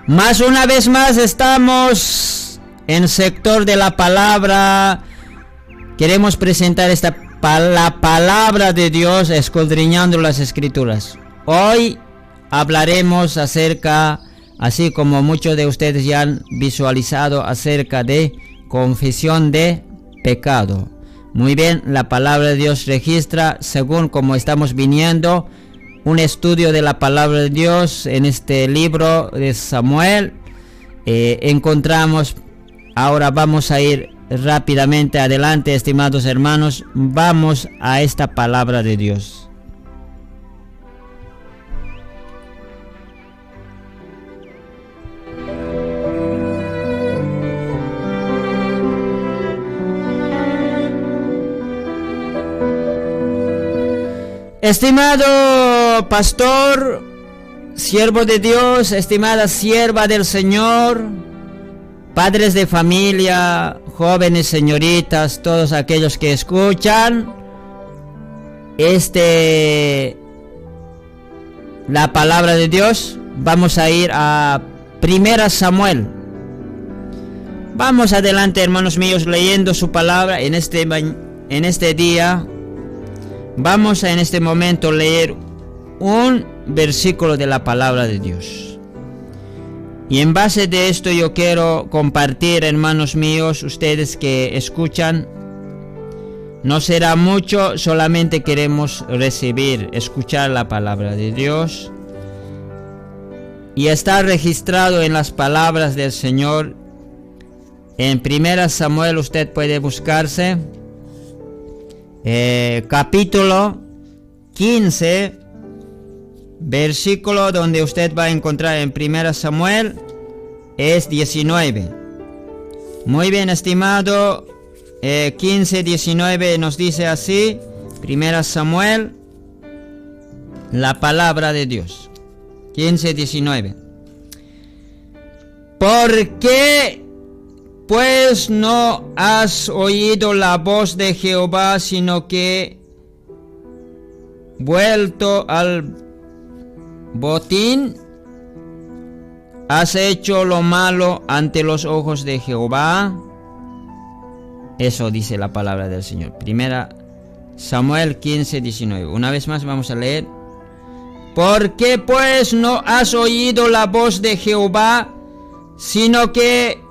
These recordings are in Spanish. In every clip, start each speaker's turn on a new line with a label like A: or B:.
A: Más una vez más estamos en sector de la palabra. Queremos presentar la palabra de Dios escudriñando las escrituras. Hoy hablaremos acerca, así como muchos de ustedes ya han visualizado, acerca de confesión de pecado. Muy bien, la palabra de Dios registra, según como estamos viniendo, un estudio de la palabra de Dios en este libro de Samuel. Encontramos, ahora vamos a ir rápidamente adelante, estimados hermanos, vamos a esta palabra de Dios. Estimado pastor, siervo de Dios, estimada sierva del Señor, padres de familia, jóvenes, señoritas, todos aquellos que escuchan la palabra de Dios, vamos a ir a 1 Samuel. Vamos adelante, hermanos míos, leyendo su palabra en este día. Vamos a en este momento leer un versículo de la palabra de Dios. Y en base de esto yo quiero compartir, hermanos míos, ustedes que escuchan. No será mucho, solamente queremos escuchar la palabra de Dios. Y está registrado en las palabras del Señor. En 1 Samuel usted puede buscarse. Capítulo 15, versículo donde usted va a encontrar en 1 Samuel es 19. Muy bien, estimado, 15, 19 nos dice así, 1 Samuel, la palabra de Dios, 15, 19. ¿Por qué pues no has oído la voz de Jehová, sino que vuelto al botín, has hecho lo malo ante los ojos de Jehová? Eso dice la palabra del Señor. 1 Samuel 15, 19. Una vez más vamos a leer. ¿Por qué pues no has oído la voz de Jehová, sino que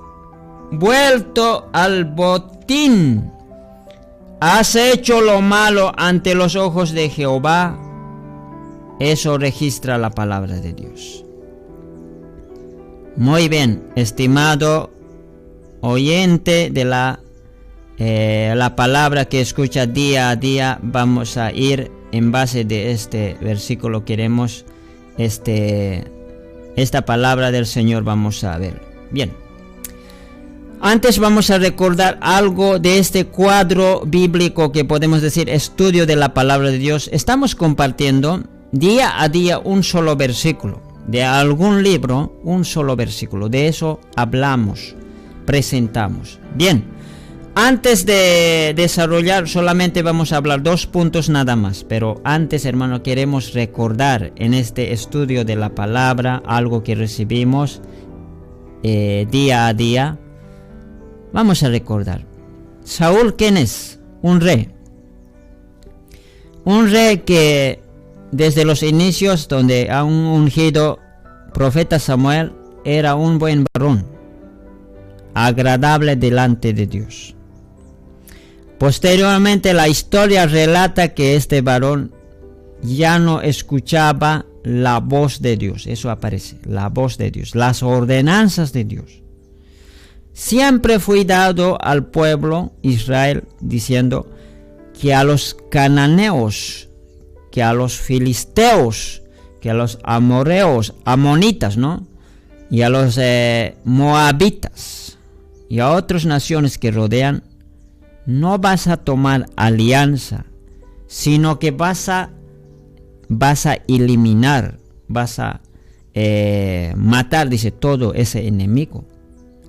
A: vuelto al botín, has hecho lo malo ante los ojos de Jehová? Eso registra la palabra de Dios. Muy bien, estimado oyente de la palabra que escucha día a día, vamos a ir en base de este versículo. Queremos esta palabra del Señor, vamos a ver. Bien. Antes vamos a recordar algo de este cuadro bíblico que podemos decir estudio de la palabra de Dios. Estamos compartiendo día a día un solo versículo de algún libro, un solo versículo. De eso hablamos, presentamos. Bien, antes de desarrollar solamente vamos a hablar 2 puntos nada más. Pero antes, hermano, queremos recordar en este estudio de la palabra algo que recibimos día a día. Vamos a recordar. Saúl, ¿quién es? Un rey. Un rey que desde los inicios donde ha ungido profeta Samuel era un buen varón, agradable delante de Dios. Posteriormente la historia relata que este varón ya no escuchaba la voz de Dios. Eso aparece, la voz de Dios, las ordenanzas de Dios. Siempre fue dado al pueblo Israel diciendo que a los cananeos, que a los filisteos, que a los amorreos, amonitas, ¿no? Y a los moabitas y a otras naciones que rodean, no vas a tomar alianza, sino que vas a eliminar, vas a matar, dice, todo ese enemigo.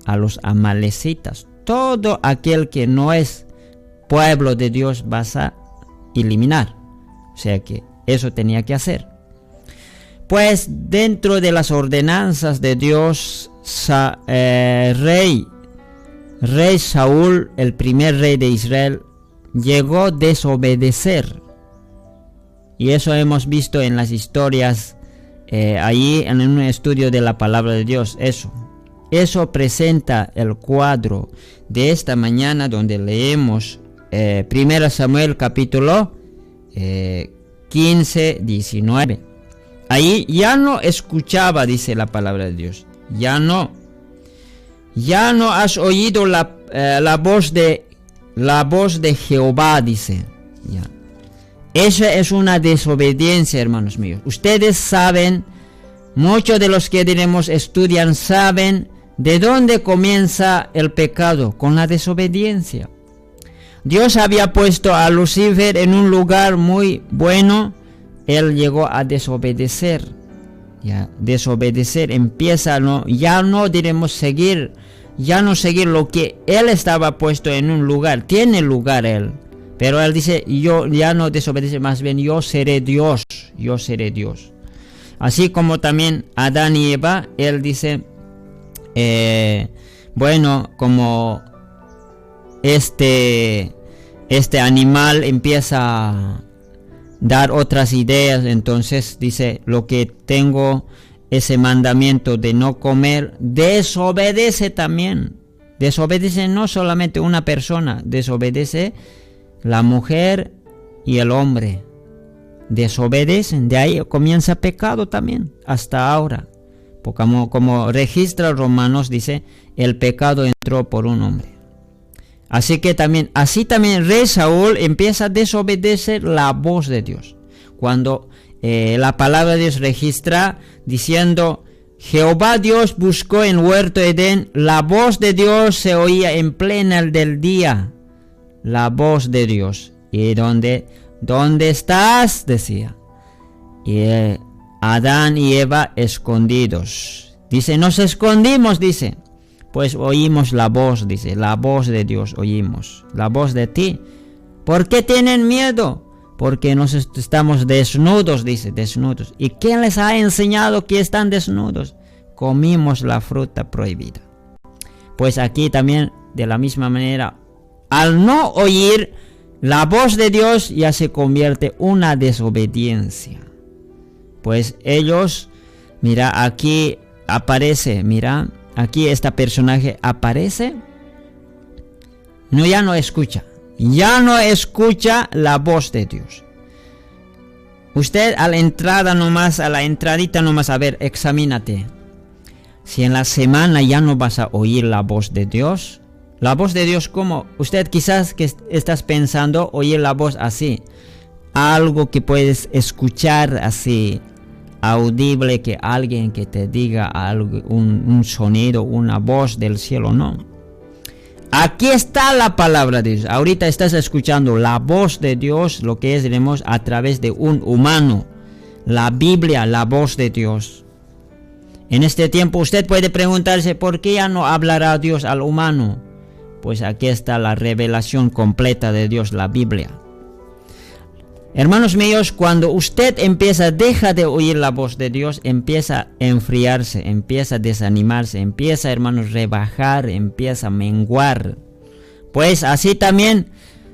A: A los amalecitas, todo aquel que no es pueblo de Dios vas a eliminar. O sea que eso tenía que hacer. Pues dentro de las ordenanzas de Dios, rey Saúl, el primer rey de Israel, llegó a desobedecer. Y eso hemos visto en las historias, allí en un estudio de la palabra de Dios. Eso presenta el cuadro de esta mañana, donde leemos 1 Samuel capítulo 15, 19. Ahí ya no escuchaba, dice la palabra de Dios. Ya no has oído la voz de Jehová, dice. Ya. Esa es una desobediencia, hermanos míos. Ustedes saben, muchos de los que estudian saben de dónde comienza el pecado, con la desobediencia. Dios había puesto a Lucifer en un lugar muy bueno. Él llegó a desobedecer. Ya, desobedecer empieza, ya no seguir lo que él estaba puesto en un lugar. Tiene lugar él, pero él dice, yo ya no desobedece, más bien yo seré Dios. Así como también Adán y Eva, él dice, bueno, como este animal empieza a dar otras ideas, entonces dice, lo que tengo, ese mandamiento de no comer, desobedece también. Desobedece no solamente una persona, desobedece la mujer y el hombre. Desobedecen, de ahí comienza pecado también, hasta ahora. Porque como registra Romanos, dice, el pecado entró por un hombre. Así también rey Saúl empieza a desobedecer la voz de Dios. Cuando la palabra de Dios registra diciendo, Jehová Dios buscó en huerto Edén, la voz de Dios se oía en plena del día. La voz de Dios. ¿Y dónde estás? Decía. Y Adán y Eva escondidos. Dice, nos escondimos, dice. Pues oímos la voz, dice, la voz de Dios oímos, la voz de ti. ¿Por qué tienen miedo? Porque estamos desnudos, dice, desnudos. ¿Y quién les ha enseñado que están desnudos? Comimos la fruta prohibida. Pues aquí también, de la misma manera, al no oír la voz de Dios, ya se convierte una desobediencia. Pues ellos, mira, aquí aparece, mira, aquí este personaje aparece, ya no escucha la voz de Dios. Usted a la entradita nomás, a ver, examínate. Si en la semana ya no vas a oír la voz de Dios, ¿cómo? Usted quizás que estás pensando oír la voz así, algo que puedes escuchar así, audible, que alguien que te diga algo, un sonido, una voz del cielo, no. Aquí está la palabra de Dios. Ahorita estás escuchando la voz de Dios, lo que diremos a través de un humano. La Biblia, la voz de Dios. En este tiempo usted puede preguntarse, ¿por qué ya no hablará Dios al humano? Pues aquí está la revelación completa de Dios, la Biblia. Hermanos míos, cuando usted deja de oír la voz de Dios, empieza a enfriarse, empieza a desanimarse, empieza, hermanos, rebajar, empieza a menguar. Pues así también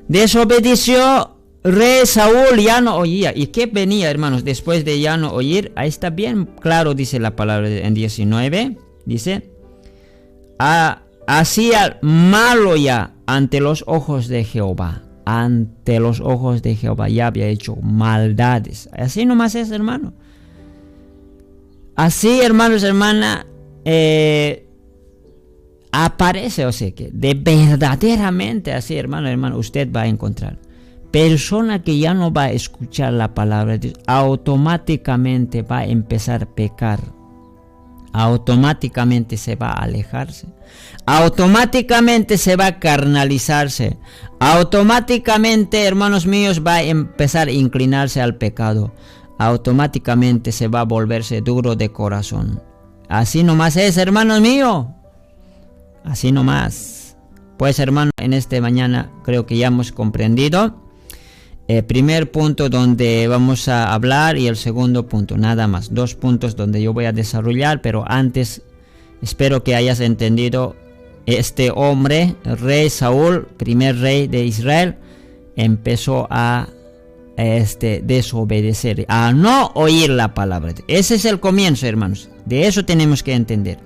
A: desobedeció rey Saúl, ya no oía. ¿Y qué venía, hermanos, después de ya no oír? Ahí está bien claro, dice la palabra en 19, dice, hacía malo ya ante los ojos de Jehová. Ante los ojos de Jehová ya había hecho maldades. Así nomás es, hermano. Así, hermanos, hermana, aparece, o sea que de verdaderamente así, hermano, usted va a encontrar persona que ya no va a escuchar la palabra de Dios, automáticamente va a empezar a pecar. Automáticamente se va a alejarse, automáticamente se va a carnalizarse, automáticamente, hermanos míos, va a empezar a inclinarse al pecado, automáticamente se va a volverse duro de corazón. Así nomás es, hermanos míos, así nomás. Pues, hermano, en esta mañana creo que ya hemos comprendido el primer punto donde vamos a hablar y el segundo punto, nada más. 2 puntos donde yo voy a desarrollar, pero antes espero que hayas entendido. Este hombre, el rey Saúl, primer rey de Israel, empezó a desobedecer, a no oír la palabra. Ese es el comienzo, hermanos. De eso tenemos que entender.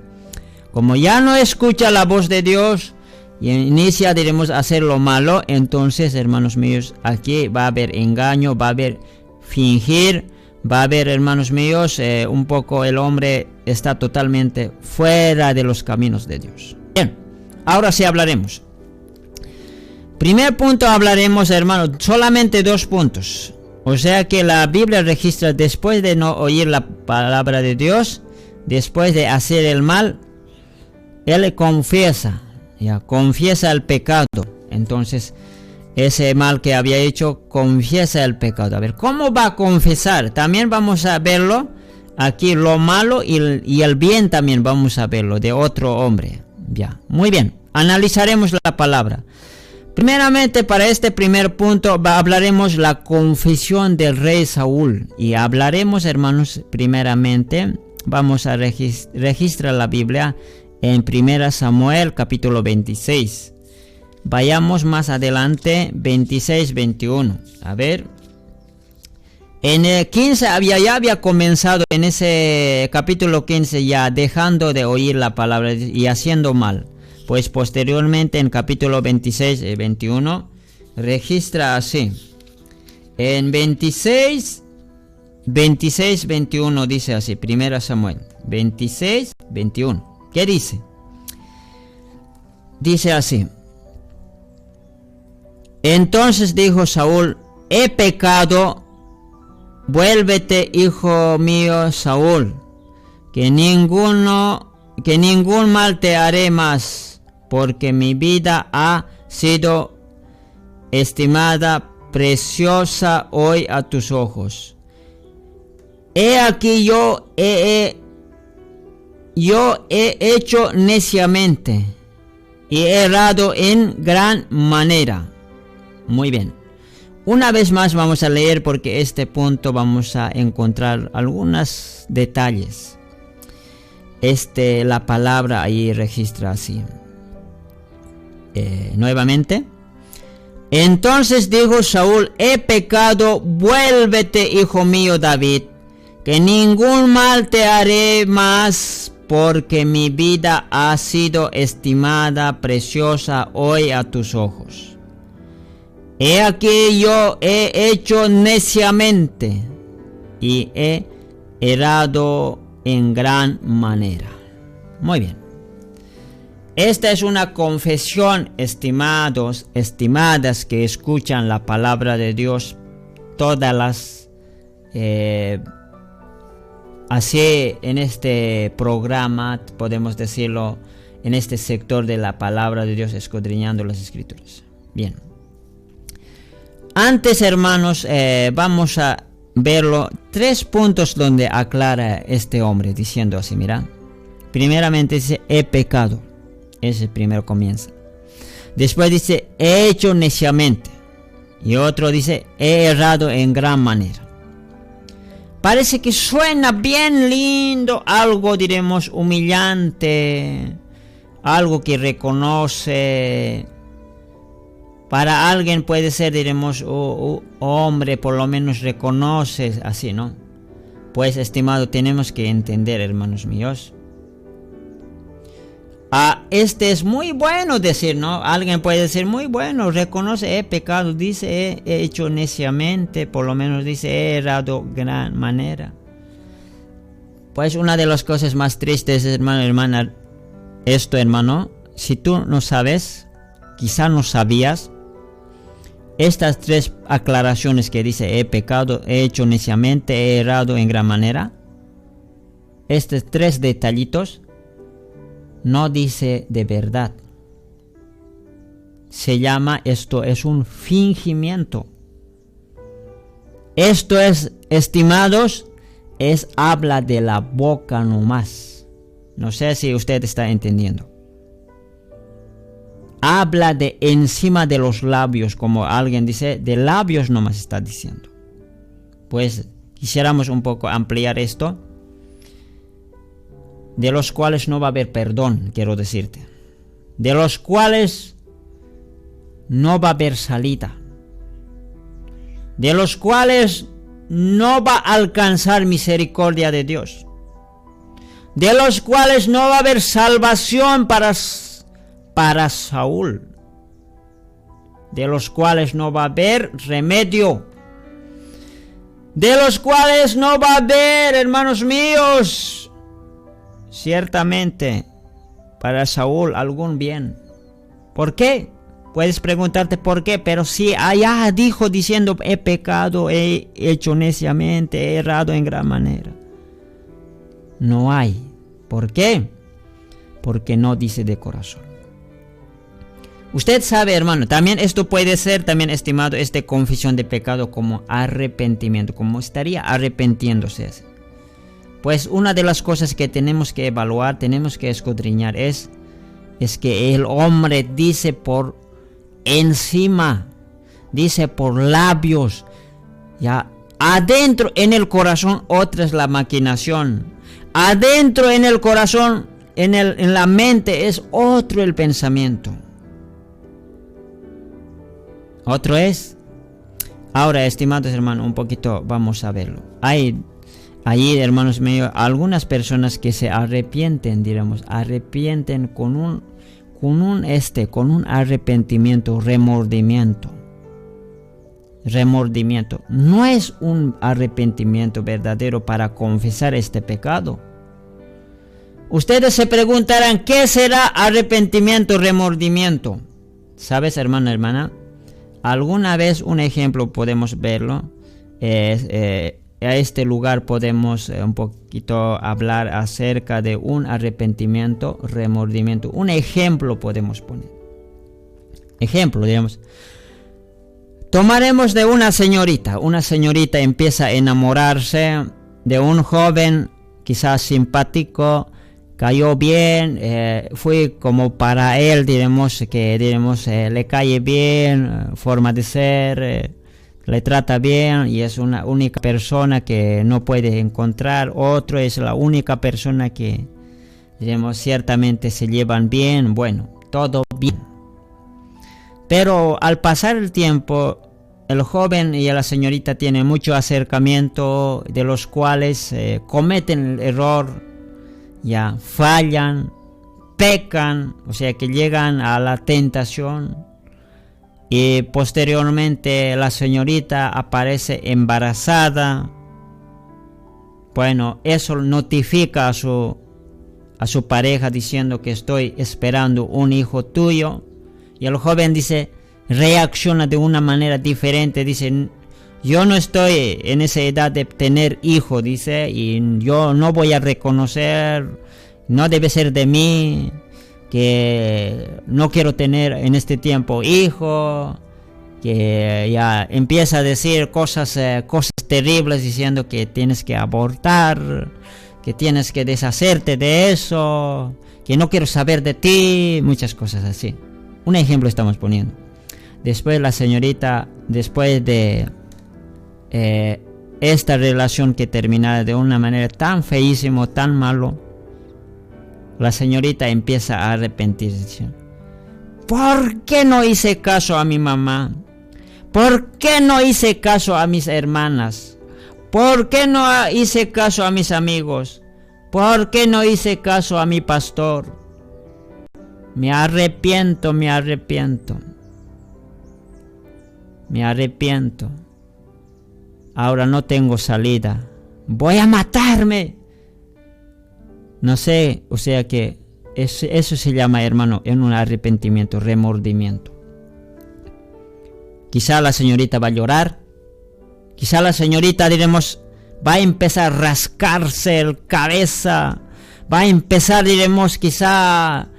A: Como ya no escucha la voz de Dios y inicia, diremos, a hacer lo malo, entonces, hermanos míos, aquí va a haber engaño, va a haber fingir, va a haber, hermanos míos, un poco el hombre está totalmente fuera de los caminos de Dios. Bien, ahora sí hablaremos. Primer punto hablaremos, hermanos, solamente 2 puntos. O sea que la Biblia registra, después de no oír la palabra de Dios, después de hacer el mal, él confiesa el pecado. Entonces, ese mal que había hecho, confiesa el pecado. A ver, ¿cómo va a confesar? También vamos a verlo. Aquí lo malo y el bien también vamos a verlo de otro hombre. Ya, muy bien. Analizaremos la palabra. Primeramente, para este primer punto, hablaremos la confesión del rey Saúl. Y hablaremos, hermanos, primeramente, vamos a registrar la Biblia en 1 Samuel, capítulo 26. Vayamos más adelante, 26, 21. A ver. En el 15 ya había comenzado, en ese capítulo 15, ya dejando de oír la palabra y haciendo mal. Pues posteriormente en capítulo 26 y 21 registra así. En 26, 21 dice así, 1 Samuel 26, 21. ¿Qué dice? Dice así. Entonces dijo Saúl: he pecado, vuélvete, hijo mío Saúl, que ningún mal te haré más, porque mi vida ha sido estimada preciosa hoy a tus ojos. He aquí yo he hecho neciamente y he errado en gran manera. Muy bien. Una vez más vamos a leer, porque este punto vamos a encontrar algunos detalles. La palabra ahí registra así. Nuevamente. Entonces dijo Saúl: he pecado, vuélvete, hijo mío David, que ningún mal te haré más, porque mi vida ha sido estimada preciosa hoy a tus ojos. He aquí yo he hecho neciamente y he errado en gran manera. Muy bien. Esta es una confesión, estimadas que escuchan la palabra de Dios, todas las así en este programa, podemos decirlo, en este sector de la palabra de Dios, escudriñando las Escrituras. Bien. Antes, hermanos, vamos a verlo 3 puntos donde aclara este hombre, diciendo así, mira. Primeramente dice: he pecado. Ese primero comienza. Después dice: he hecho neciamente. Y otro dice: he errado en gran manera. Parece que suena bien lindo, algo, diremos, humillante, algo que reconoce. Para alguien puede ser, diremos, hombre, por lo menos reconoce así, ¿no? Pues, estimado, tenemos que entender, hermanos míos. Este es muy bueno decir, ¿no? Alguien puede decir: muy bueno, reconoce, he pecado, dice, he hecho neciamente, por lo menos dice, he errado gran manera. Pues una de las cosas más tristes, hermano, hermana, esto, hermano, si tú no sabes, quizá no sabías, estas 3 aclaraciones que dice: he pecado, he hecho neciamente, he errado en gran manera, estos 3 detallitos, no dice de verdad. Se llama, esto es un fingimiento. Esto es, estimados, habla de la boca nomás. No sé si usted está entendiendo. habla de encima de los labios, como alguien dice, de labios nomás está diciendo. Pues quisiéramos un poco ampliar esto, de los cuales no va a haber perdón, quiero decirte, de los cuales no va a haber salida, de los cuales no va a alcanzar misericordia de Dios, de los cuales no va a haber salvación para Saúl, de los cuales no va a haber remedio, de los cuales no va a haber, hermanos míos, ciertamente para Saúl algún bien. ¿Por qué? Puedes preguntarte por qué, pero si allá dijo diciendo, he pecado, he hecho neciamente, he errado en gran manera. No hay. ¿Por qué? Porque no dice de corazón. Usted sabe, hermano, también esto puede ser también estimado, confesión de pecado como arrepentimiento, como estaría arrepintiéndose. Pues una de las cosas que tenemos que evaluar, tenemos que escudriñar es que el hombre dice por encima, dice por labios, ya adentro en el corazón otra es la maquinación, adentro en el corazón, en la mente es otro el pensamiento, otro es. Ahora, estimados hermanos, un poquito vamos a verlo. Hay allí, hermanos míos, algunas personas que se arrepienten, arrepienten con un arrepentimiento, remordimiento. No es un arrepentimiento verdadero para confesar este pecado. Ustedes se preguntarán, ¿qué será arrepentimiento, remordimiento? ¿Sabes, hermano, hermana? Alguna vez un ejemplo podemos verlo. A este lugar podemos un poquito hablar acerca de un arrepentimiento, remordimiento. Un ejemplo podemos poner. Ejemplo, digamos. Tomaremos de una señorita. Una señorita empieza a enamorarse de un joven, quizás simpático, cayó bien, fue como para él, le cae bien, forma de ser, le trata bien y es una única persona que no puede encontrar. Otro es la única persona que, ciertamente se llevan bien, bueno, todo bien. Pero al pasar el tiempo, el joven y la señorita tienen mucho acercamiento, de los cuales cometen el error, ya fallan, pecan, o sea que llegan a la tentación. Y posteriormente la señorita aparece embarazada. Bueno, eso notifica a su pareja diciendo que estoy esperando un hijo tuyo. Y el joven reacciona de una manera diferente, dice, yo no estoy en esa edad de tener hijo, dice, y yo no voy a reconocer, no debe ser de mí, que no quiero tener en este tiempo hijo, que ya empieza a decir cosas terribles, diciendo que tienes que abortar, que tienes que deshacerte de eso, que no quiero saber de ti, muchas cosas así. Un ejemplo estamos poniendo. Después la señorita, después de esta relación que terminara de una manera tan feísimo, tan malo, la señorita empieza a arrepentirse. ¿Por qué no hice caso a mi mamá? ¿Por qué no hice caso a mis hermanas? ¿Por qué no hice caso a mis amigos? ¿Por qué no hice caso a mi pastor? Me arrepiento. Ahora no tengo salida. Voy a matarme. No sé, o sea que eso se llama, hermano, en un arrepentimiento, remordimiento. Quizá la señorita va a llorar. Quizá la señorita, va a empezar a rascarse el cabeza. Va a empezar, quizá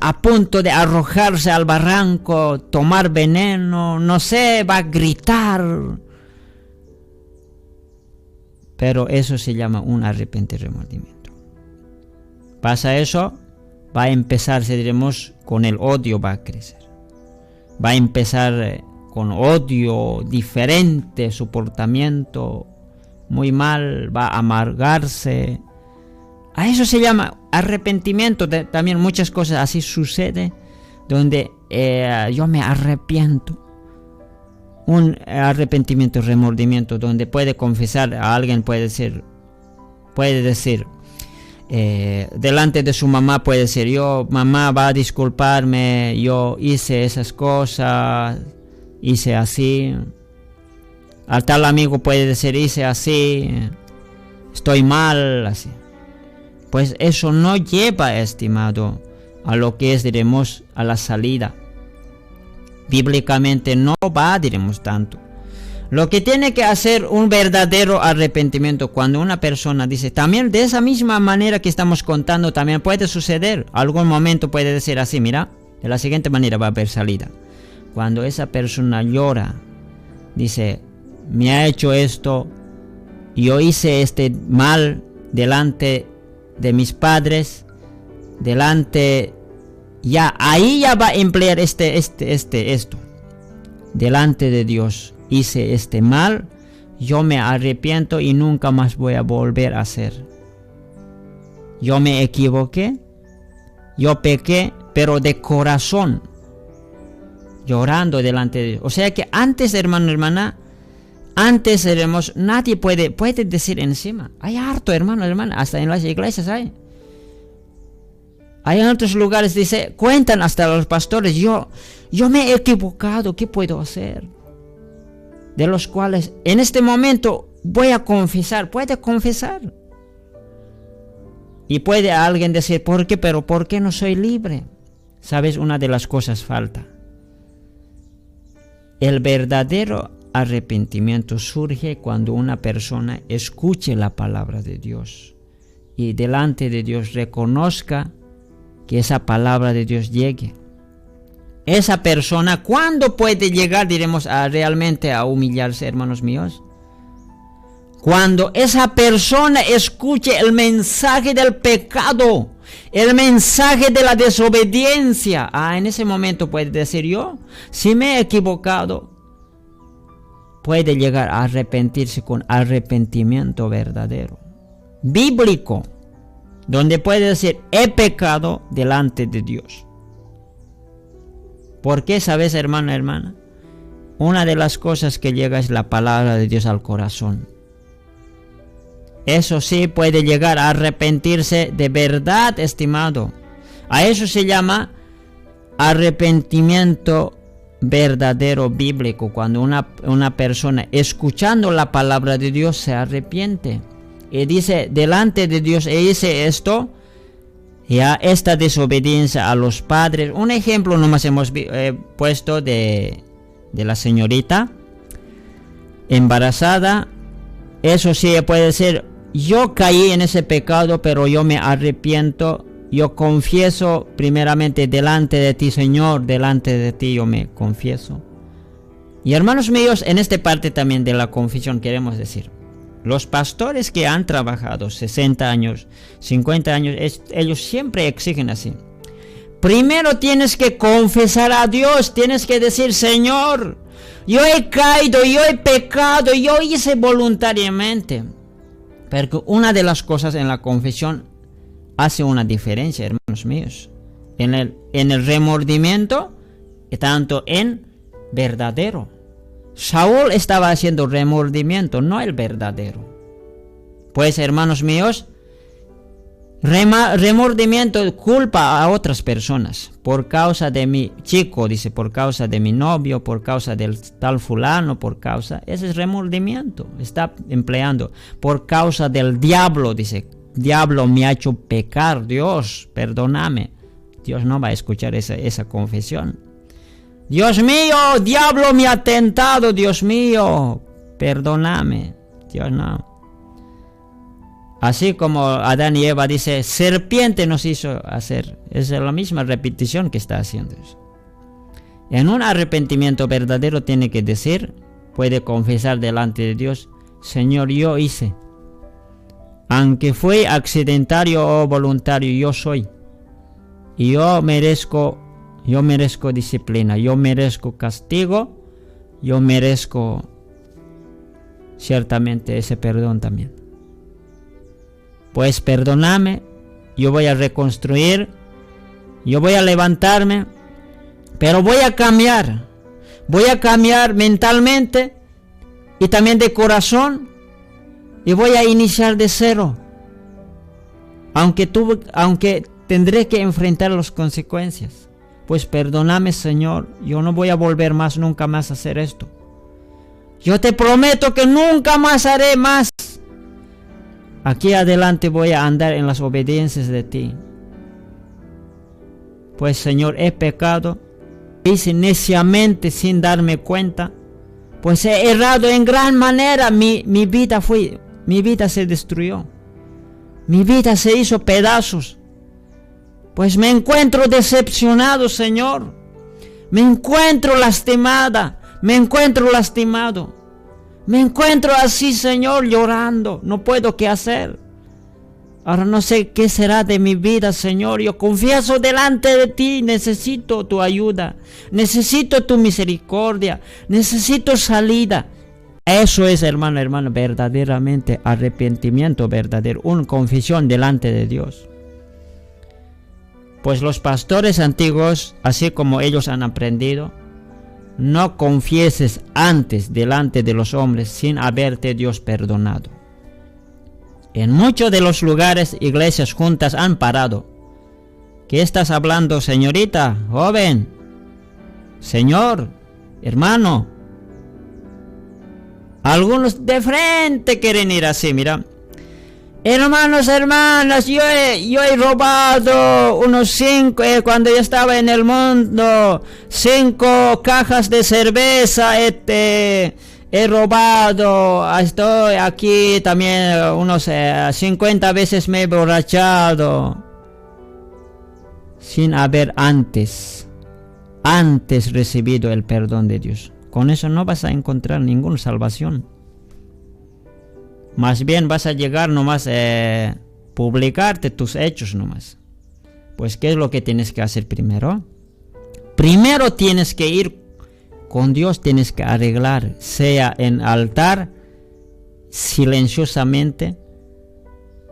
A: a punto de arrojarse al barranco, tomar veneno, no sé, va a gritar. Pero eso se llama un arrepentimiento, remordimiento. Pasa eso, va a empezarse, con el odio va a crecer. Va a empezar con odio, diferente, su comportamiento muy mal, va a amargarse. A eso se llama arrepentimiento. También muchas cosas así sucede, donde yo me arrepiento. Un arrepentimiento, remordimiento, donde puede confesar a alguien, puede decir delante de su mamá, puede decir: mamá va a disculparme, yo hice esas cosas, hice así. Al tal amigo puede decir: hice así, estoy mal, así. Pues eso no lleva, estimado, a lo que es, diremos, a la salida. Bíblicamente no va, diremos, tanto. Lo que tiene que hacer un verdadero arrepentimiento, cuando una persona dice, también de esa misma manera que estamos contando, también puede suceder. Algún momento puede decir así: mira, de la siguiente manera va a haber salida. Cuando esa persona llora, dice: me ha hecho esto, yo hice este mal delante de mis padres, ahí ya va a emplear esto. Delante de Dios hice este mal, yo me arrepiento y nunca más voy a volver a hacer. Yo me equivoqué, yo pequé, pero de corazón, llorando delante de Dios. O sea que antes, hermano, hermana, antes nadie puede decir encima. Hay harto, hermano, hermana, hasta en las iglesias hay. Hay en otros lugares, dice, cuentan hasta los pastores: yo me he equivocado, ¿qué puedo hacer? De los cuales en este momento voy a confesar. Puede confesar. Y puede alguien decir: ¿por qué? Pero ¿por qué no soy libre? ¿Sabes? Una de las cosas falta. El verdadero arrepentimiento surge cuando una persona escuche la palabra de Dios y delante de Dios reconozca que esa palabra de Dios llegue. Esa persona, ¿cuándo puede llegar, diremos, realmente a humillarse, hermanos míos? Cuando esa persona escuche el mensaje del pecado, el mensaje de la desobediencia. En ese momento puede decir: yo, si me he equivocado, puede llegar a arrepentirse con arrepentimiento verdadero, bíblico, donde puede decir: he pecado delante de Dios. ¿Por qué? ¿Sabes, hermano, hermana? Una de las cosas que llega es la palabra de Dios al corazón. Eso sí puede llegar a arrepentirse de verdad, estimado. A eso se llama arrepentimiento verdadero bíblico, cuando una persona, escuchando la palabra de Dios, se arrepiente y dice delante de Dios: hice esto, ya esta desobediencia a los padres. Un ejemplo nomás hemos puesto de la señorita embarazada. Eso sí puede ser: yo caí en ese pecado, pero yo me arrepiento, yo confieso primeramente delante de ti, Señor, delante de ti yo me confieso. Y hermanos míos, en esta parte también de la confesión queremos decir: los pastores que han trabajado 60 años, 50 años, ellos siempre exigen así. Primero tienes que confesar a Dios, tienes que decir: Señor, yo he caído, yo he pecado, yo hice voluntariamente. Pero una de las cosas en la confesión hace una diferencia, hermanos míos. En el remordimiento, tanto en verdadero. Saúl estaba haciendo remordimiento, no el verdadero. Pues, hermanos míos, remordimiento, culpa a otras personas. Por causa de mi chico, dice, por causa de mi novio, por causa del tal fulano, ese es remordimiento. Está empleando. Por causa del diablo, dice, diablo me ha hecho pecar, Dios, perdóname. Dios no va a escuchar esa confesión. Dios mío, diablo me ha tentado, Dios mío, perdóname. Dios no. Así como Adán y Eva, dice, serpiente nos hizo hacer. Es la misma repetición que está haciendo. En un arrepentimiento verdadero tiene que decir, puede confesar delante de Dios: Señor, yo hice. Aunque fue accidentario o voluntario, yo soy. Y yo merezco Yo merezco disciplina, yo merezco castigo, yo merezco ciertamente ese perdón también. Pues perdóname, yo voy a reconstruir, yo voy a levantarme, pero voy a cambiar mentalmente y también de corazón, y voy a iniciar de cero, aunque tendré que enfrentar las consecuencias. Pues perdóname, Señor, yo no voy a volver más, nunca más a hacer esto. Yo te prometo que nunca más haré más. Aquí adelante voy a andar en las obediencias de ti. Pues, Señor, he pecado, hice neciamente sin darme cuenta, pues he errado en gran manera. Mi vida se destruyó, mi vida se hizo pedazos. Pues me encuentro decepcionado, Señor. Me encuentro lastimada. Me encuentro lastimado. Me encuentro así, Señor, llorando. No puedo qué hacer. Ahora no sé qué será de mi vida, Señor. Yo confieso delante de ti. Necesito tu ayuda. Necesito tu misericordia. Necesito salida. Eso es, hermano, verdaderamente arrepentimiento verdadero. Una confesión delante de Dios. Pues los pastores antiguos, así como ellos han aprendido, no confieses antes delante de los hombres sin haberte Dios perdonado. En muchos de los lugares, iglesias juntas han parado. ¿Qué estás hablando, señorita, joven? Señor, hermano. Algunos de frente quieren ir así, mira. Hermanos, hermanas, yo he robado unos 5, cuando yo estaba en el mundo, 5 cajas de cerveza, he robado, estoy aquí también unos 50 veces me he emborrachado, sin haber antes recibido el perdón de Dios. Con eso no vas a encontrar ninguna salvación. Más bien vas a llegar nomás a publicarte tus hechos nomás. Pues ¿qué es lo que tienes que hacer primero? Primero tienes que ir con Dios, tienes que arreglar, sea en altar, silenciosamente,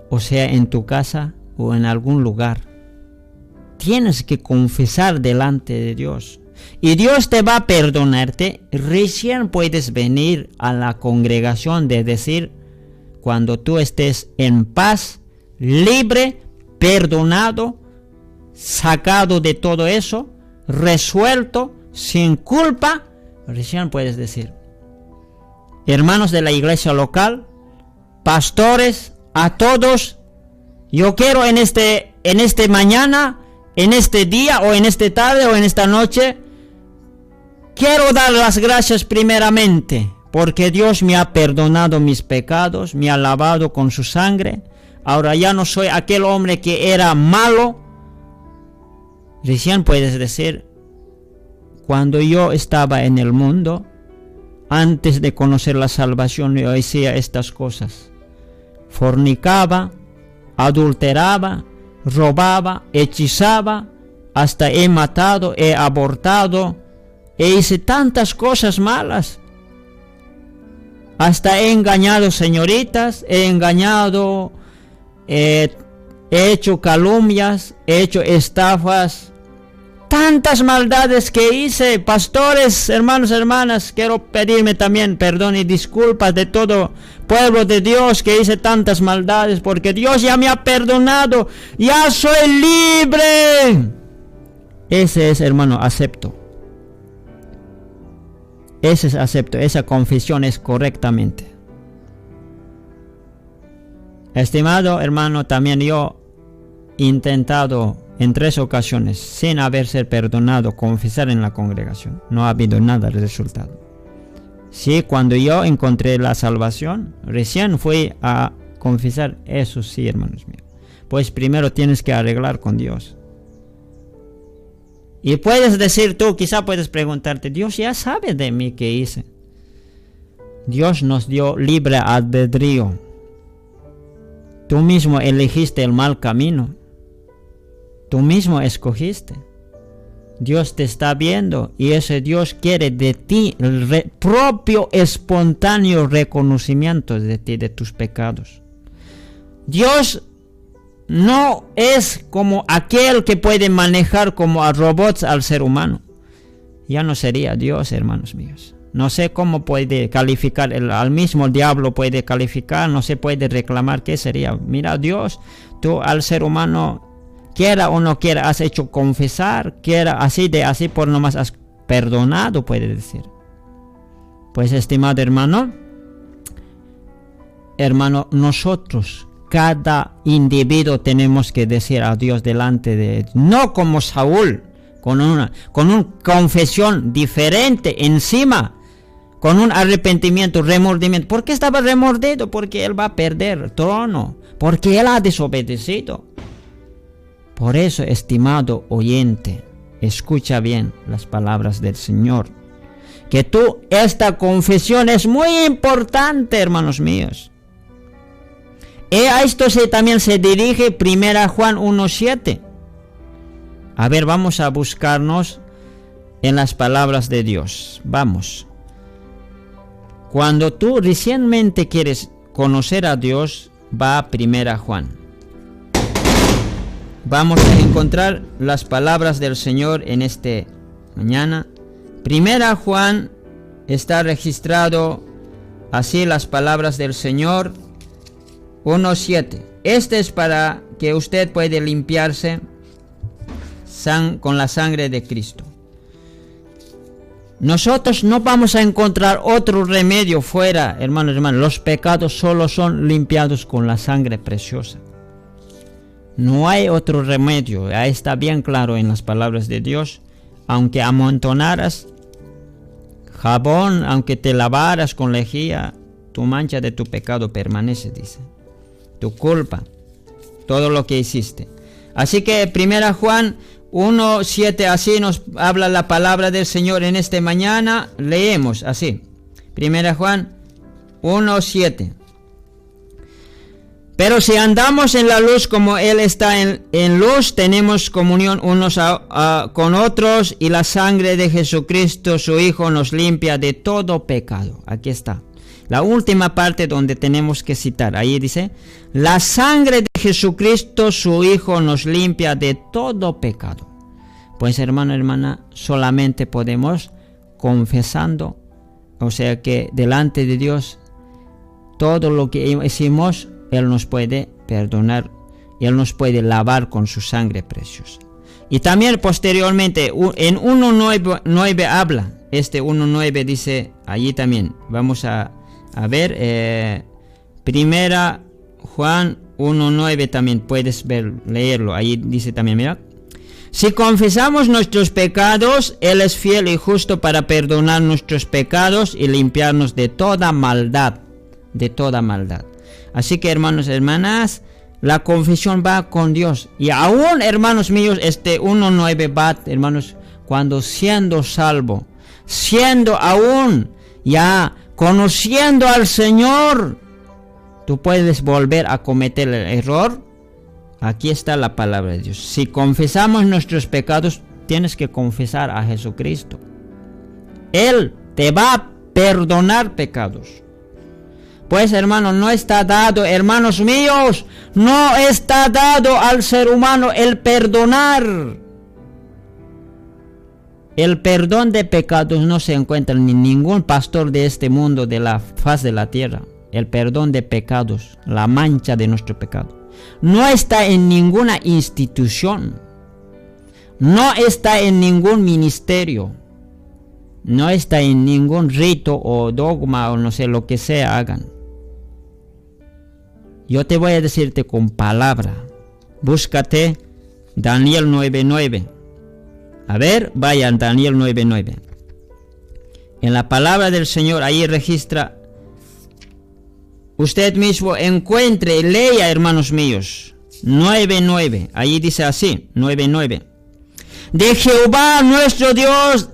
A: o sea en tu casa o en algún lugar. Tienes que confesar delante de Dios. Y Dios te va a perdonarte. Recién puedes venir a la congregación de decir, cuando tú estés en paz, libre, perdonado, sacado de todo eso, resuelto, sin culpa, recién puedes decir. Hermanos de la iglesia local, pastores, a todos, yo quiero en este mañana, en este día, o en esta tarde, o en esta noche, quiero dar las gracias primeramente, porque Dios me ha perdonado mis pecados, me ha lavado con su sangre. Ahora ya no soy aquel hombre que era malo. Recién puedes decir, cuando yo estaba en el mundo, antes de conocer la salvación, yo hacía estas cosas. Fornicaba, adulteraba, robaba, hechizaba, hasta he matado, he abortado, hice tantas cosas malas. Hasta he engañado señoritas, he engañado, he hecho calumnias, he hecho estafas. Tantas maldades que hice, pastores, hermanos, hermanas, quiero pedirme también perdón y disculpas de todo pueblo de Dios que hice tantas maldades, porque Dios ya me ha perdonado, ya soy libre. Ese es, hermano, acepto. Ese es acepto, esa confesión es correctamente. Estimado hermano, también yo he intentado en 3 ocasiones, sin haberse perdonado, confesar en la congregación. No ha habido nada de resultado. Sí, cuando yo encontré la salvación, recién fui a confesar. Eso sí, hermanos míos. Pues primero tienes que arreglar con Dios. Y puedes decir tú, quizá puedes preguntarte, Dios ya sabe de mí qué hice. Dios nos dio libre albedrío. Tú mismo elegiste el mal camino. Tú mismo escogiste. Dios te está viendo y ese Dios quiere de ti el propio espontáneo reconocimiento de ti, de tus pecados. Dios no es como aquel que puede manejar como a robots al ser humano. Ya no sería Dios, hermanos míos. No sé cómo puede calificar, al mismo diablo puede calificar, no se puede reclamar qué sería. Mira, Dios, tú al ser humano, quiera o no quiera, has hecho confesar, quiera así por nomás has perdonado, puede decir. Pues, estimado hermano, nosotros, cada individuo tenemos que decir a Dios delante de él, no como Saúl, con una confesión diferente encima, con un arrepentimiento, remordimiento. ¿Por qué estaba remordido? Porque él va a perder el trono, porque él ha desobedecido. Por eso, estimado oyente, escucha bien las palabras del Señor. Que esta confesión es muy importante, hermanos míos. Y a esto también se dirige 1 Juan 1:7. A ver, vamos a buscarnos en las palabras de Dios. Vamos. Cuando tú recientemente quieres conocer a Dios, va a 1 Juan. Vamos a encontrar las palabras del Señor en esta mañana. 1 Juan está registrado así las palabras del Señor 1:7. Este es para que usted pueda limpiarse con la sangre de Cristo. Nosotros no vamos a encontrar otro remedio fuera, hermanos. Los pecados solo son limpiados con la sangre preciosa. No hay otro remedio. Ahí está bien claro en las palabras de Dios. Aunque amontonaras jabón, aunque te lavaras con lejía, tu mancha de tu pecado permanece, dice. Tu culpa, todo lo que hiciste. Así que 1 Juan 1:7, así nos habla la palabra del Señor en esta mañana. Leemos así. 1 Juan 1:7. Pero si andamos en la luz como Él está en luz, tenemos comunión unos con otros, y la sangre de Jesucristo, su Hijo, nos limpia de todo pecado. Aquí está. La última parte donde tenemos que citar. Ahí dice, la sangre de Jesucristo, su Hijo, nos limpia de todo pecado. Pues, hermano, hermana, solamente podemos confesando. O sea que delante de Dios, todo lo que hicimos, Él nos puede perdonar. Él nos puede lavar con su sangre preciosa. Y también posteriormente, en 1:9 habla. 1:9 dice, allí también. Vamos a ver, 1 Juan 1:9 también puedes leerlo. Ahí dice también, mira. Si confesamos nuestros pecados, Él es fiel y justo para perdonar nuestros pecados y limpiarnos de toda maldad. De toda maldad. Así que, hermanos y hermanas, la confesión va con Dios. Y aún, hermanos míos, 1:9 va, hermanos, cuando siendo salvo, siendo aún ya conociendo al Señor, tú puedes volver a cometer el error. Aquí está la palabra de Dios. Si confesamos nuestros pecados, tienes que confesar a Jesucristo. Él te va a perdonar pecados. Pues, hermanos, no está dado, hermanos míos, no está dado al ser humano el perdonar. El perdón de pecados no se encuentra en ningún pastor de este mundo, de la faz de la tierra. El perdón de pecados, la mancha de nuestro pecado, no está en ninguna institución, no está en ningún ministerio, no está en ningún rito o dogma o no sé lo que sea hagan. Yo te voy a decirte con palabra. Búscate Daniel 9:9. A ver, vayan Daniel 9:9. En la palabra del Señor ahí registra. Usted mismo encuentre y lea, hermanos míos. 9:9. Ahí dice así, 9:9. De Jehová nuestro Dios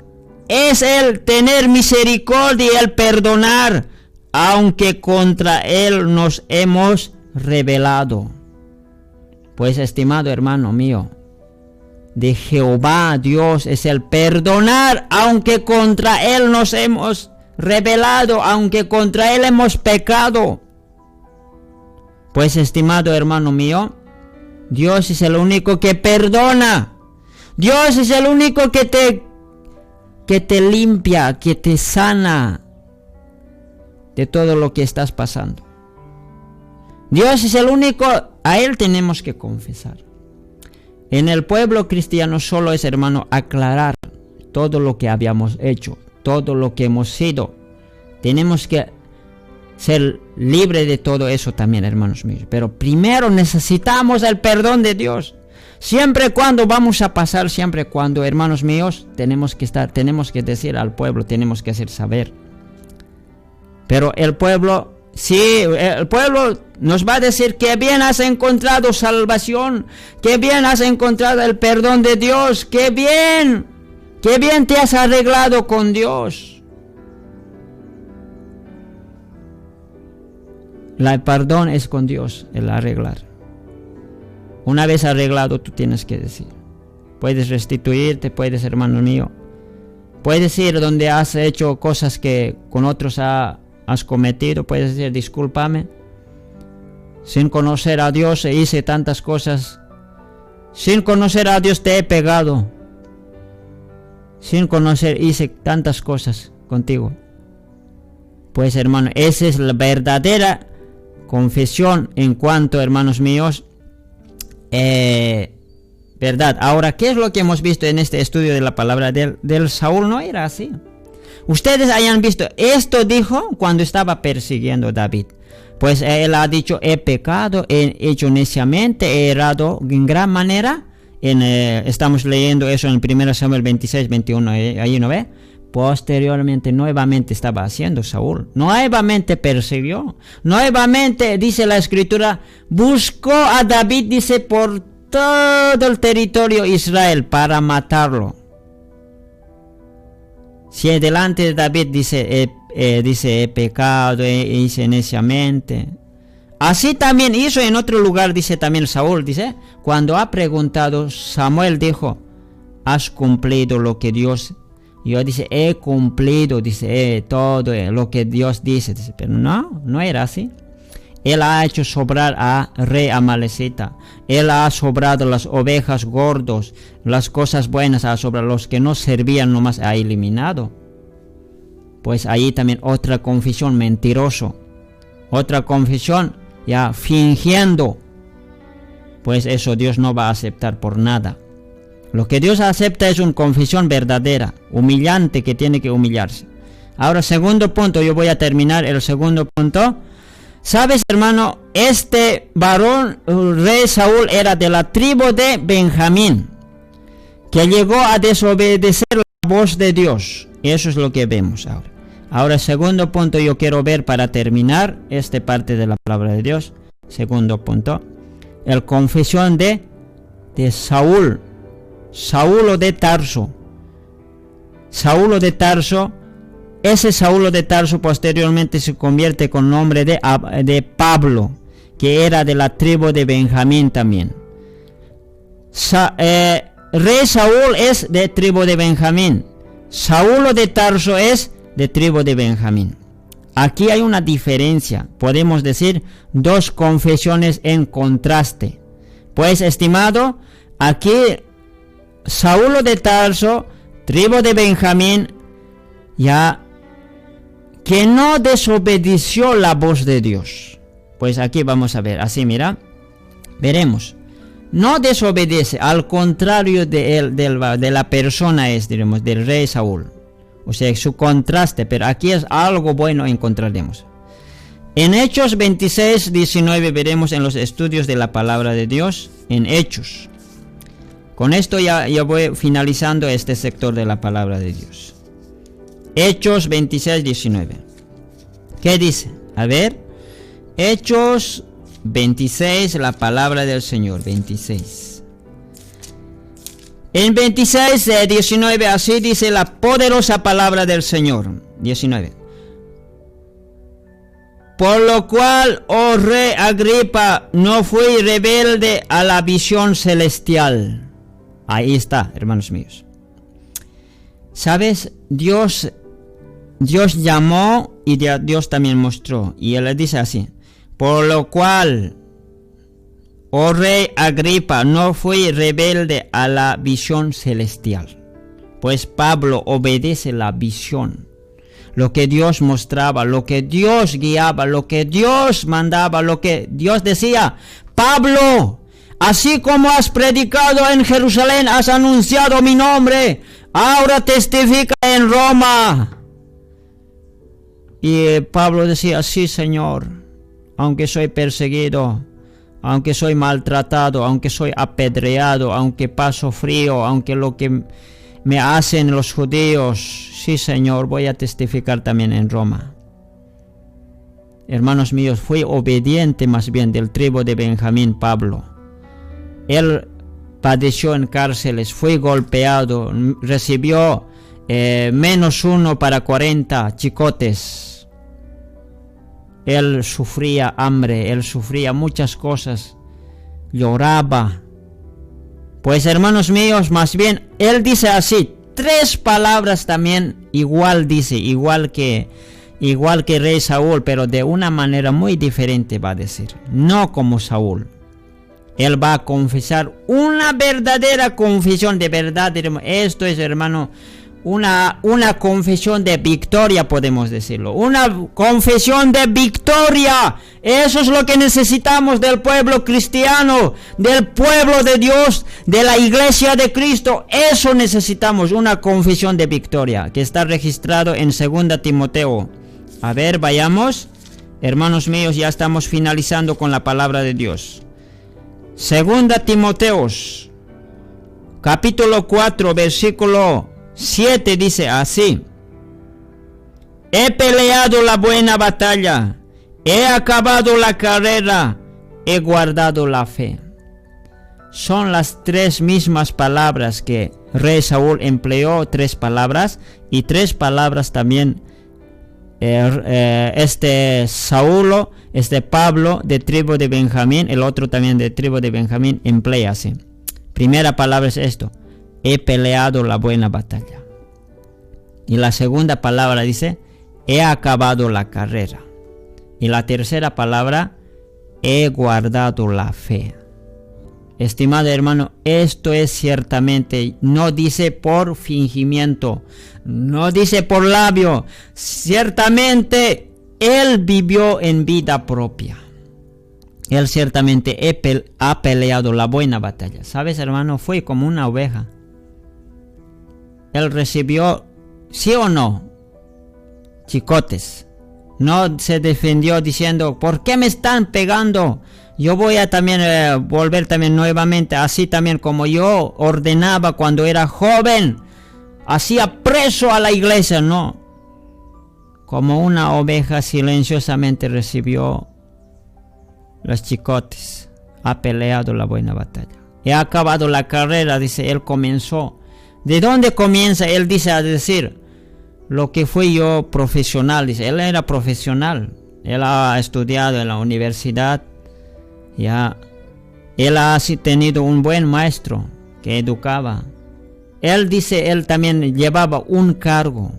A: es el tener misericordia y el perdonar, aunque contra Él nos hemos rebelado. Pues, estimado hermano mío, de Jehová Dios es el perdonar, aunque contra Él nos hemos rebelado, aunque contra Él hemos pecado. Pues, estimado hermano mío, Dios es el único que perdona. Dios es el único que te limpia, que te sana de todo lo que estás pasando. Dios es el único, a Él tenemos que confesar. En el pueblo cristiano solo es, hermano, aclarar todo lo que habíamos hecho, todo lo que hemos sido. Tenemos que ser libres de todo eso también, hermanos míos. Pero primero necesitamos el perdón de Dios. Siempre cuando vamos a pasar, siempre cuando, hermanos míos, tenemos que decir al pueblo, tenemos que hacer saber. Pero el pueblo, sí, el pueblo nos va a decir que bien has encontrado salvación, que bien has encontrado el perdón de Dios, que bien te has arreglado con Dios. El perdón es con Dios, el arreglar. Una vez arreglado, tú tienes que decir. Puedes restituirte, puedes, hermano mío. Puedes ir donde has hecho cosas que con otros has cometido. Puedes decir, discúlpame. Sin conocer a Dios hice tantas cosas. Sin conocer a Dios te he pegado. Sin conocer hice tantas cosas contigo. Pues, hermano, esa es la verdadera confesión en cuanto, hermanos míos, verdad. Ahora, ¿qué es lo que hemos visto en este estudio de la palabra del Saúl? No era así. Ustedes hayan visto, esto dijo cuando estaba persiguiendo a David. Pues él ha dicho, he pecado, he hecho neciamente, he errado en gran manera. Estamos leyendo eso en 1 Samuel 26, 21, ahí no ve. Posteriormente, nuevamente estaba haciendo Saúl. Nuevamente persiguió. Nuevamente, dice la escritura, buscó a David, dice, por todo el territorio de Israel para matarlo. Si delante de David dice, he pecado, hice neciamente. Así también hizo en otro lugar, dice también Saúl, dice, cuando ha preguntado, Samuel dijo, has cumplido lo que Dios. Yo dice, he cumplido, dice, todo lo que Dios dice, pero no era así. Él ha hecho sobrar a rey Amalecita. Él ha sobrado las ovejas gordos, las cosas buenas ha sobrado, los que no servían nomás ha eliminado. Pues ahí también otra confesión, mentiroso. Otra confesión, ya fingiendo. Pues eso Dios no va a aceptar por nada. Lo que Dios acepta es una confesión verdadera, humillante, que tiene que humillarse. Ahora, segundo punto, yo voy a terminar el segundo punto. ¿Sabes, hermano? Este varón, el rey Saúl, era de la tribu de Benjamín, que llegó a desobedecer la voz de Dios. Eso es lo que vemos ahora. Ahora, segundo punto, yo quiero ver para terminar esta parte de la palabra de Dios. Segundo punto, la confesión de Saúl. Saulo de Tarso. Saulo de Tarso. Ese Saulo de Tarso posteriormente se convierte con nombre de Pablo, que era de la tribu de Benjamín también. Rey Saúl es de tribu de Benjamín. Saulo de Tarso es de tribu de Benjamín. Aquí hay una diferencia. Podemos decir dos confesiones en contraste. Pues, estimado, aquí Saulo de Tarso, tribu de Benjamín, ya que no desobedeció la voz de Dios. Pues aquí vamos a ver, así mira, veremos. No desobedece, al contrario de la persona diremos, del rey Saúl. O sea, su contraste, pero aquí es algo bueno encontraremos. En Hechos 26, 19 veremos en los estudios de la palabra de Dios, en Hechos. Con esto ya voy finalizando este sector de la palabra de Dios. Hechos 26, 19. ¿Qué dice? A ver. Hechos 26, la palabra del Señor. 26. En 26, 19, así dice la poderosa palabra del Señor. 19. Por lo cual, oh rey Agripa, no fui rebelde a la visión celestial. Ahí está, hermanos míos. ¿Sabes? Dios llamó y Dios también mostró. Y él le dice así: por lo cual, oh rey Agripa, no fui rebelde a la visión celestial. Pues Pablo obedece la visión. Lo que Dios mostraba, lo que Dios guiaba, lo que Dios mandaba, lo que Dios decía. Pablo, así como has predicado en Jerusalén, has anunciado mi nombre, ahora testifica en Roma. Y Pablo decía: sí, Señor, aunque soy perseguido, aunque soy maltratado, aunque soy apedreado, aunque paso frío, aunque lo que me hacen los judíos, sí, Señor, voy a testificar también en Roma. Hermanos míos, fui obediente más bien del tribu de Benjamín Pablo. Él padeció en cárceles, fue golpeado, recibió -1 para 40 chicotes. Él sufría hambre, él sufría muchas cosas, lloraba. Pues hermanos míos, más bien, él dice así, 3 palabras también, igual que rey Saúl, pero de una manera muy diferente va a decir, no como Saúl. Él va a confesar una verdadera confesión de verdad. Esto es, hermano, una confesión de victoria, podemos decirlo. Una confesión de victoria. Eso es lo que necesitamos del pueblo cristiano, del pueblo de Dios, de la iglesia de Cristo. Eso necesitamos, una confesión de victoria, que está registrado en 2 Timoteo. A ver, vayamos. Hermanos míos, ya estamos finalizando con la palabra de Dios. 2 Timoteo, capítulo 4, versículo 7 dice así: he peleado la buena batalla, he acabado la carrera, he guardado la fe. Son las 3 mismas palabras que rey Saúl empleó, 3 palabras, y 3 palabras también Saulo, Pablo de tribu de Benjamín, el otro también de tribu de Benjamín, emplea así. Primera palabra es esto: he peleado la buena batalla. Y la segunda palabra dice: he acabado la carrera. Y la tercera palabra: he guardado la fe. Estimado hermano, esto es ciertamente, no dice por fingimiento, no dice por labio, ciertamente él vivió en vida propia. Él ciertamente ha peleado la buena batalla. ¿Sabes, hermano? Fue como una oveja. Él recibió, sí o no, chicotes. No se defendió diciendo: ¿por qué me están pegando? Yo voy a también volver también nuevamente, así también como yo ordenaba cuando era joven, hacía preso a la iglesia. No, como una oveja silenciosamente recibió los chicotes, ha peleado la buena batalla. He acabado la carrera, dice, él comenzó. ¿De dónde comienza? Él dice a decir, lo que fui yo profesional, dice, él era profesional, él ha estudiado en la universidad. Ya, él ha tenido un buen maestro que educaba. Él dice, él también llevaba un cargo.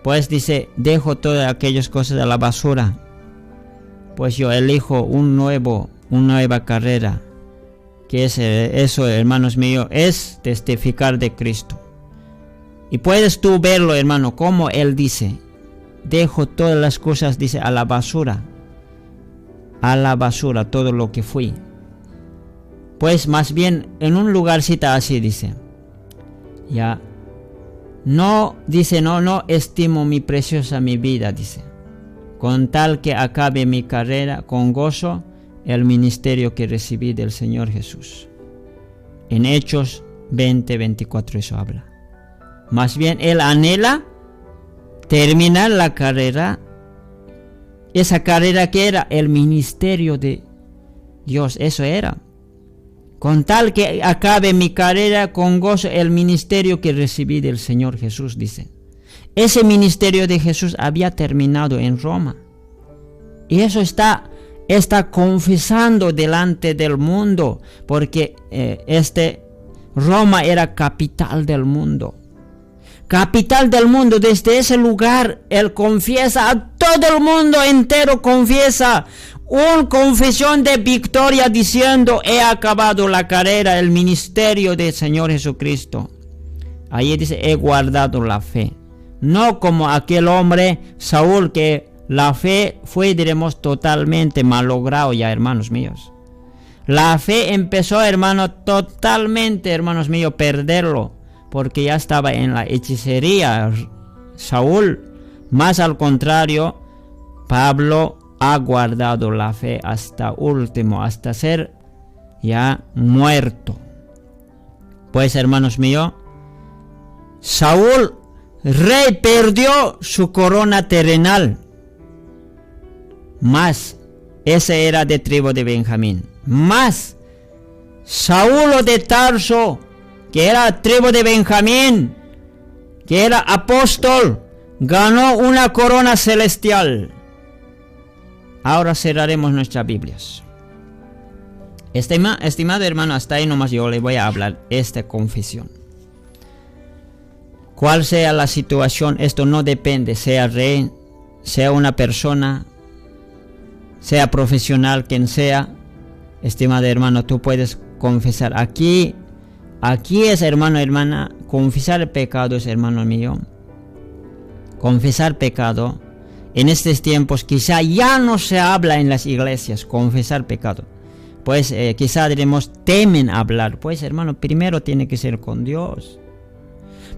A: Pues dice, dejo todas aquellas cosas a la basura. Pues yo elijo una nueva carrera. Que es eso, hermanos míos, es testificar de Cristo. Y puedes tú verlo, hermano, como él dice, dejo todas las cosas, dice, a la basura. A la basura todo lo que fui. Pues más bien en un lugarcito así dice, ya, no, dice, no estimo mi preciosa mi vida, dice, con tal que acabe mi carrera con gozo el ministerio que recibí del Señor Jesús. En Hechos 20:24 eso habla. Más bien él anhela terminar la carrera. Esa carrera que era el ministerio de Dios, eso era. Con tal que acabe mi carrera con gozo el ministerio que recibí del Señor Jesús, dice. Ese ministerio de Jesús había terminado en Roma. Y eso está confesando delante del mundo, porque Roma era capital del mundo. Capital del mundo. Desde ese lugar él confiesa a todo el mundo entero, confiesa una confesión de victoria diciendo: he acabado la carrera, el ministerio del Señor Jesucristo. Ahí dice: he guardado la fe. No como aquel hombre Saúl, que la fe fue, diremos, totalmente malogrado ya, hermanos míos. La fe empezó, hermano, totalmente, hermanos míos, perderlo, porque ya estaba en la hechicería Saúl. Más al contrario, Pablo ha guardado la fe hasta último, hasta ser ya muerto. Pues, hermanos míos, Saúl, rey, perdió su corona terrenal, más ese era de tribu de Benjamín. Más Saulo de Tarso, que era tribu de Benjamín, que era apóstol, ganó una corona celestial. Ahora cerraremos nuestras Biblias. Estimado hermano, hasta ahí nomás yo le voy a hablar esta confesión. Cuál sea la situación, esto no depende, sea rey, sea una persona, sea profesional, quien sea. Estimado hermano, tú puedes confesar. Aquí es, hermano, hermana, confesar el pecado es, hermano mío. Confesar pecado. En estos tiempos quizá ya no se habla en las iglesias, confesar pecado. Pues quizá diremos, temen hablar. Pues, hermano, primero tiene que ser con Dios.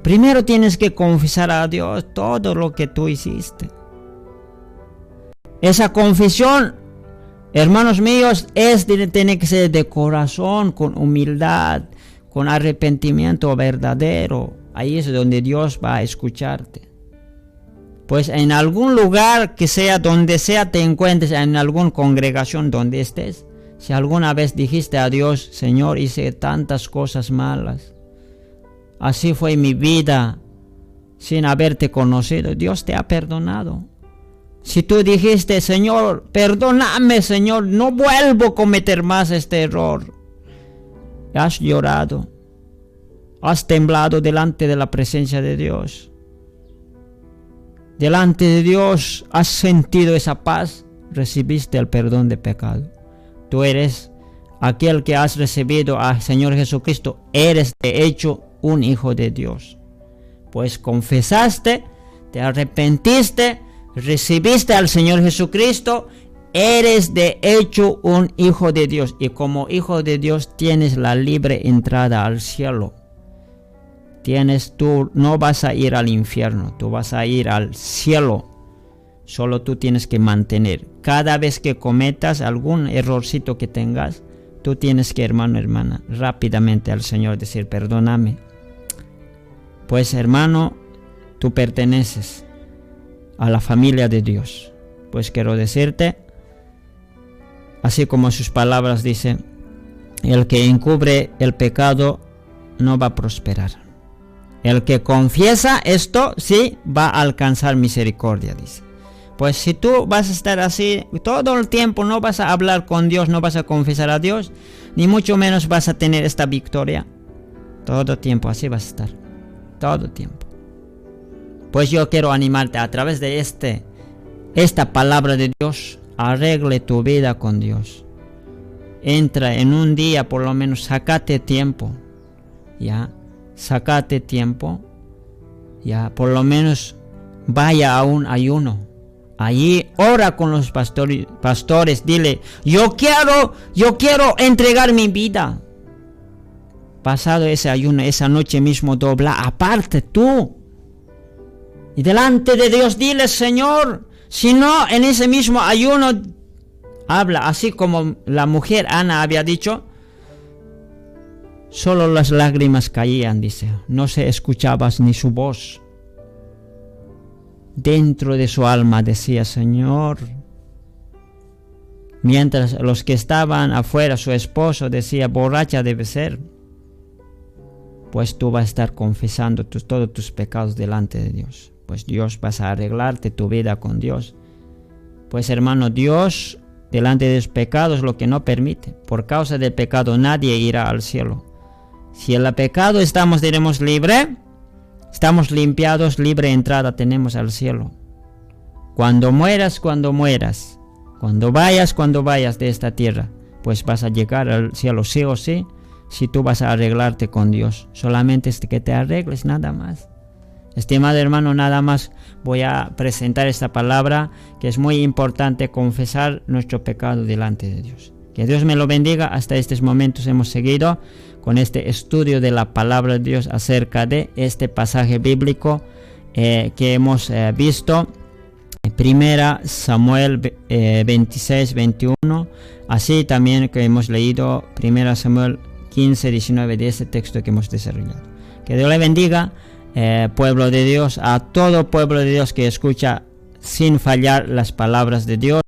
A: Primero tienes que confesar a Dios todo lo que tú hiciste. Esa confesión, hermanos míos, tiene que ser de corazón, con humildad, con arrepentimiento verdadero. Ahí es donde Dios va a escucharte. Pues en algún lugar que sea, donde sea te encuentres, en alguna congregación donde estés, si alguna vez dijiste a Dios: Señor, hice tantas cosas malas, así fue mi vida sin haberte conocido, Dios te ha perdonado. Si tú dijiste: Señor, perdóname, Señor, no vuelvo a cometer más este error, has llorado, has temblado delante de la presencia de Dios. Delante de Dios has sentido esa paz, recibiste el perdón de pecado. Tú eres aquel que has recibido al Señor Jesucristo, eres de hecho un hijo de Dios. Pues confesaste, te arrepentiste, recibiste al Señor Jesucristo, eres de hecho un hijo de Dios. Y como hijo de Dios tienes la libre entrada al cielo. Tú no vas a ir al infierno, tú vas a ir al cielo. Solo tú tienes que mantener. Cada vez que cometas algún errorcito que tengas, tú tienes que, hermano, hermana, rápidamente al Señor decir: perdóname. Pues, hermano, tú perteneces a la familia de Dios. Pues quiero decirte, así como sus palabras dicen: el que encubre el pecado no va a prosperar. El que confiesa esto, sí, va a alcanzar misericordia, dice. Pues si tú vas a estar así todo el tiempo, no vas a hablar con Dios, no vas a confesar a Dios, ni mucho menos vas a tener esta victoria. Todo tiempo así vas a estar. Todo tiempo. Pues yo quiero animarte a través de esta palabra de Dios. Arregle tu vida con Dios. Entra en un día, por lo menos, sácate tiempo. Ya. Sácate tiempo, ya, por lo menos vaya a un ayuno. Allí ora con los pastores, dile: yo quiero entregar mi vida. Pasado ese ayuno, esa noche mismo dobla, aparte tú. Y delante de Dios dile: Señor, si no, en ese mismo ayuno, habla, así como la mujer Ana había dicho. Solo las lágrimas caían, dice. No se escuchaba ni su voz. Dentro de su alma decía: Señor. Mientras los que estaban afuera, su esposo decía: borracha debe ser. Pues tú vas a estar confesando todos tus pecados delante de Dios. Pues Dios vas a arreglarte tu vida con Dios. Pues, hermano, Dios delante de los pecados lo que no permite. Por causa del pecado nadie irá al cielo. Si en el pecado estamos, diremos, libre, estamos limpiados, libre entrada tenemos al cielo. Cuando mueras, cuando vayas de esta tierra, pues vas a llegar al cielo sí o sí, si tú vas a arreglarte con Dios. Solamente es que te arregles, nada más. Estimado hermano, nada más voy a presentar esta palabra, que es muy importante confesar nuestro pecado delante de Dios. Que Dios me lo bendiga. Hasta estos momentos hemos seguido con este estudio de la palabra de Dios acerca de este pasaje bíblico que hemos visto. Primera Samuel 26-21, así también que hemos leído Primera Samuel 15-19 de este texto que hemos desarrollado. Que Dios le bendiga, pueblo de Dios, a todo pueblo de Dios que escucha sin fallar las palabras de Dios.